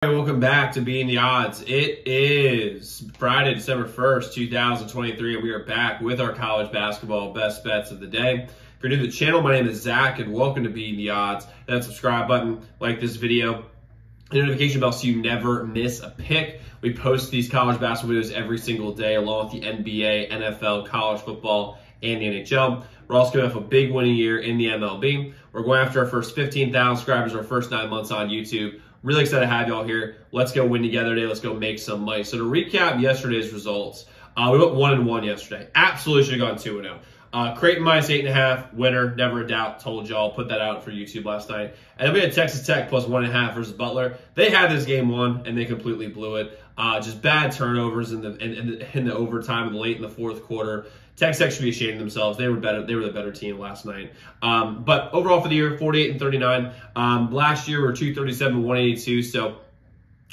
Hey, welcome back to Beating the Odds. It is Friday, December 1st, 2023, and we are back with our college basketball best bets of the day. If you're new to the channel, my name is Zach, and welcome to Beating the Odds. Hit that subscribe button, like this video, and notification bell so you never miss a pick. We post these college basketball videos every single day, along with the NBA, NFL, college football, and the NHL. We're also going to have a big winning year in the MLB. We're going after our first 15,000 subscribers, our first 9 months on YouTube. Really excited to have y'all here. Let's go win together today. Let's go make some money. So to recap yesterday's results, we went 1-1 yesterday. Absolutely should have gone 2-0. Creighton minus 8.5, winner, never a doubt. Told y'all, put that out for YouTube last night. And then we had Texas Tech plus 1.5 versus Butler. They had this game won, and they completely blew it. Just bad turnovers in the overtime and late in the fourth quarter. Texas Tech should be ashamed of themselves. They were better. They were the better team last night. But overall for the year, 48-39. Last year we were 237-182. So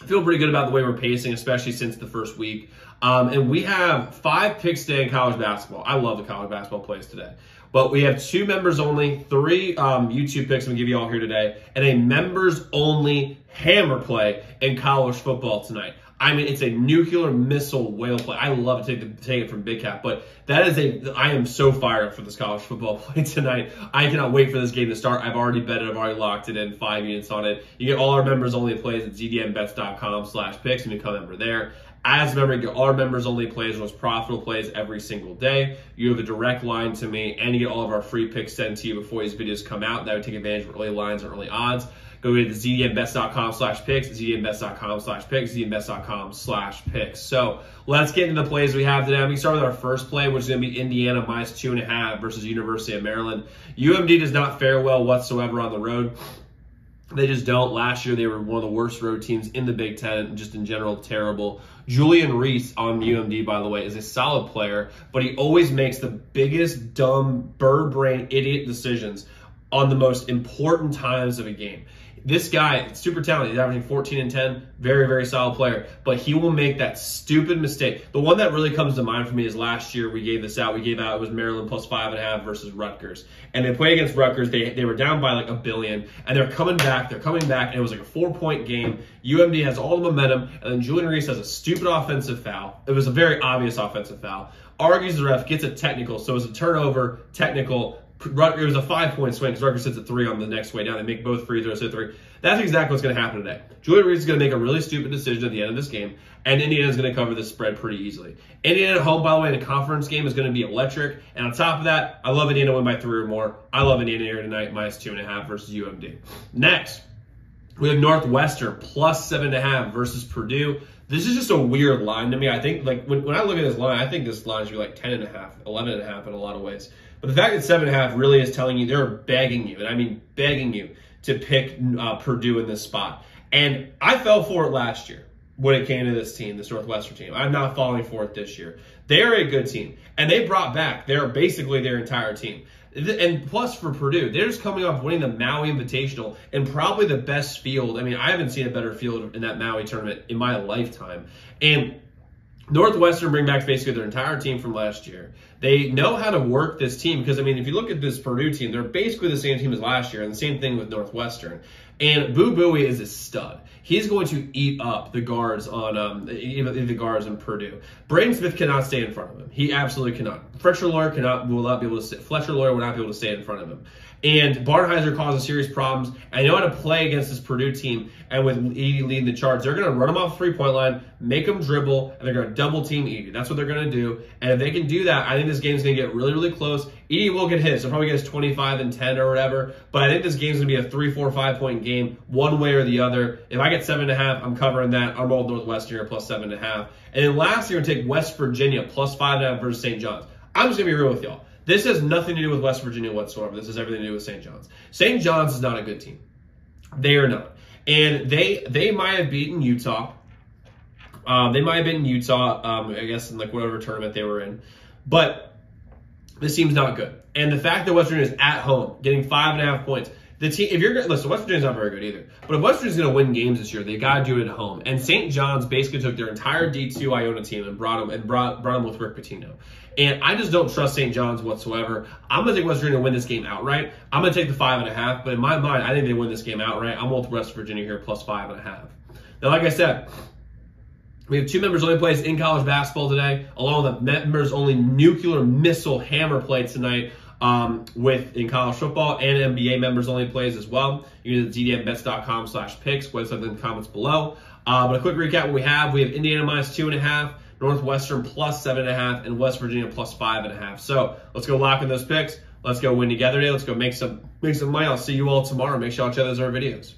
I feel pretty good about the way we're pacing, especially since the first week. And we have 5 picks today in college basketball. I love the college basketball plays today. But we have 2 members only, 3 YouTube picks I'm going to give you all here today, and a members only hammer play in college football tonight. I mean, it's a nuclear missile whale play. I love to take it from Big Cat, but I am so fired up for this college football play tonight. I cannot wait for this game to start. I've already bet it. I've already locked it in, 5 units on it. You get all our members only plays at zdmbets.com/picks and become a member there. As a member, you get all our members only plays, most profitable plays every single day. You have a direct line to me, and you get all of our free picks sent to you before these videos come out. That would take advantage of early lines or early odds. Go to zdmbets.com/picks, zdmbets.com/picks, zdmbets.com/picks. So let's get into the plays we have today. We can start with our first play, which is going to be Indiana minus 2.5 versus University of Maryland. UMD does not fare well whatsoever on the road. They just don't. Last year, they were one of the worst road teams in the Big Ten, and just in general, terrible. Julian Reese on UMD, by the way, is a solid player, but he always makes the biggest, dumb, bird brain, idiot decisions on the most important times of a game. This guy, super talented. He's averaging 14 and 10. Very, very solid player. But he will make that stupid mistake. The one that really comes to mind for me is last year we gave this out. We gave out it was Maryland plus 5.5 versus Rutgers. And they played against Rutgers. They were down by like $1 billion. And they're coming back. And it was like a 4-point game. UMD has all the momentum. And then Julian Reese has a stupid offensive foul. It was a very obvious offensive foul. Argues the ref, gets a technical. So it was a turnover, technical. It was a 5-point swing because Rutgers hits a 3 on the next way down. They make both free throws, hit 3. That's exactly what's going to happen today. Julian Reese is going to make a really stupid decision at the end of this game, and Indiana is going to cover this spread pretty easily. Indiana at home, by the way, in a conference game is going to be electric. And on top of that, I love Indiana to win by 3 or more. I love Indiana here tonight, minus 2.5 versus UMD. Next, we have Northwestern plus 7.5 versus Purdue. This is just a weird line to me. I think, like, when I look at this line, I think this line should be like 10.5, 11.5 in a lot of ways. But the fact that 7.5 really is telling you they're begging you, and I mean begging you, to pick Purdue in this spot. And I fell for it last year when it came to this team, this Northwestern team. I'm not falling for it this year. They are a good team, and they brought back basically their entire team. And plus for Purdue, they're just coming off winning the Maui Invitational and probably the best field. I mean, I haven't seen a better field in that Maui tournament in my lifetime. And Northwestern bring back basically their entire team from last year. They know how to work this team because, I mean, if you look at this Purdue team, they're basically the same team as last year, and the same thing with Northwestern. And Boo Buie is a stud. He's going to eat up the guards on the guards in Purdue. Braden Smith cannot stay in front of him. He absolutely cannot. Fletcher Loyer will not be able to stay in front of him. And Barnhizer causes serious problems. And they know how to play against this Purdue team. And with Edey leading the charge, they're going to run him off the 3-point line, make him dribble, and they're going to double team Edey. That's what they're going to do. And if they can do that, I think this game's going to get really, really close. Edey will get his. He'll probably get his 25 and 10 or whatever. But I think this game's going to be a 3, 4, 5-point game, one way or the other. If I get 7.5, I'm covering that. I'm rolling Northwestern here plus 7.5. And then last year, we're going to take West Virginia plus 5.5 versus St. John's. I'm just going to be real with y'all. This has nothing to do with West Virginia whatsoever. This has everything to do with St. John's. St. John's is not a good team. They are not. And they might have beaten Utah. They might have beaten Utah, I guess, in like whatever tournament they were in. But this team's not good. And the fact that West Virginia is at home, getting 5.5 points, the team, if you're going to listen, West Virginia's not very good either. But if West Virginia's going to win games this year, they got to do it at home. And St. John's basically took their entire D2 Iona team and brought them with Rick Pitino. And I just don't trust St. John's whatsoever. I'm going to take West Virginia to win this game outright. I'm going to take the 5.5. But in my mind, I think they win this game outright. I'm with West Virginia here plus 5.5. Now, like I said, we have 2 members-only plays in college basketball today, along with a members-only nuclear missile hammer play tonight in college football, and NBA members-only plays as well. You can go to ddmbets.com/picks, website in the comments below. But a quick recap: what we have Indiana minus 2.5, Northwestern plus 7.5, and West Virginia plus 5.5. So let's go lock in those picks. Let's go win together today. Let's go make some money. I'll see you all tomorrow. Make sure y'all check those other videos.